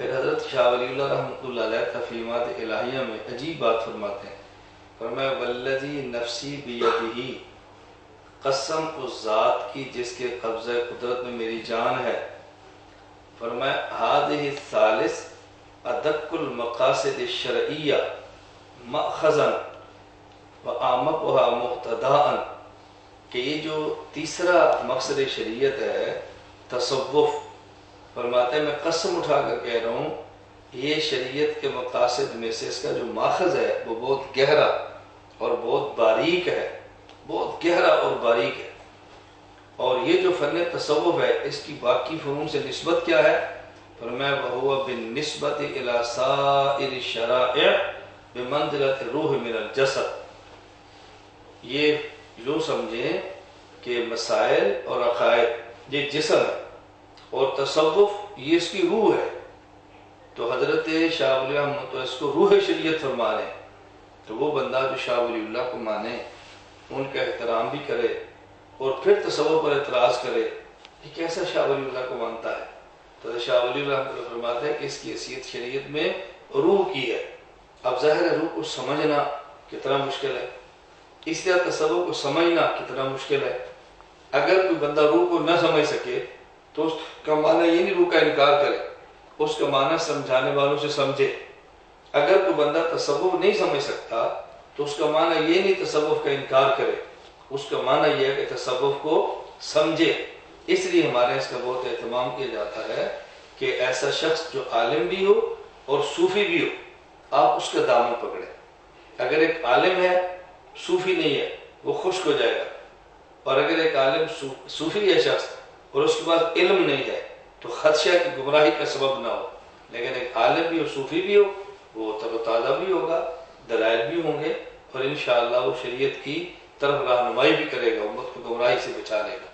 پھر حضرت شاہ ولی اللہ رحمۃ اللہ علیہ تفہیمات الہیہ میں عجیب بات فرماتے ہیں، فرمایا والذی نفسی بیدہ، قسم اس ذات کی جس کے قبضہ قدرت میں میری جان ہے، فرمایا ہذہ الثالث ادق المقاصد الشرعیہ مأخذا وآمقها مقتداء، کہ یہ جو تیسرا مقصد شریعت ہے تصوف، فرماتے ہیں میں قسم اٹھا کر کہہ رہا ہوں یہ شریعت کے مقاصد میں سے اس کا جو ماخذ ہے وہ بہت گہرا اور بہت باریک ہے، بہت گہرا اور باریک ہے۔ اور یہ جو فن تصوف ہے اس کی باقی فنون سے نسبت کیا ہے؟ فرمایا وَهُوَ بِالنِّسْبَةِ إِلَى سَائِرِ الشَّرَائِعِ بِمَنزِلَةِ الرُّوحِ مِنَ الْجَسَدِ، یہ یوں سمجھیں کہ مسائل اور عقائد یہ جسم ہے اور تصوف یہ اس کی روح ہے۔ تو حضرت شاہ ولی اللہ تو اس کو روح شریعت فرما رہے ہیں، تو وہ بندہ جو شاہ ولی اللہ کو مانے، ان کا احترام بھی کرے اور پھر تصوف پر اعتراض کرے یہ کیسا شاہ ولی اللہ کو مانتا ہے؟ تو شاہ ولی اللہ فرماتا ہے کہ اس کی حیثیت شریعت میں روح کی ہے۔ اب ظاہر ہے روح کو سمجھنا کتنا مشکل ہے، اس لیے تصوف کو سمجھنا کتنا مشکل ہے۔ اگر کوئی بندہ روح کو نہ سمجھ سکے تو اس کا معنی یہ نہیں روح کا انکار کرے، اس کا معنی سمجھانے والوں سے سمجھے۔ اگر کوئی بندہ تصوف نہیں سمجھ سکتا تو اس کا معنی یہ نہیں تصوف کا انکار کرے، اس کا معنی یہ ہے کہ تصوف کو سمجھے۔ اس لیے ہمارے اس کا بہت اہتمام کیا جاتا ہے کہ ایسا شخص جو عالم بھی ہو اور صوفی بھی ہو آپ اس کا دامن پکڑیں۔ اگر ایک عالم ہے صوفی نہیں ہے وہ خشک ہو جائے گا، اور اگر ایک عالم صوفی ہے شخص اور اس کے پاس علم نہیں ہے تو خدشہ کی گمراہی کا سبب نہ ہو۔ لیکن ایک عالم بھی اور صوفی بھی ہو وہ تر و تازہ بھی ہوگا، دلائل بھی ہوں گے، اور انشاءاللہ وہ شریعت کی طرف رہنمائی بھی کرے گا، امت کو گمراہی سے بچا لے گا۔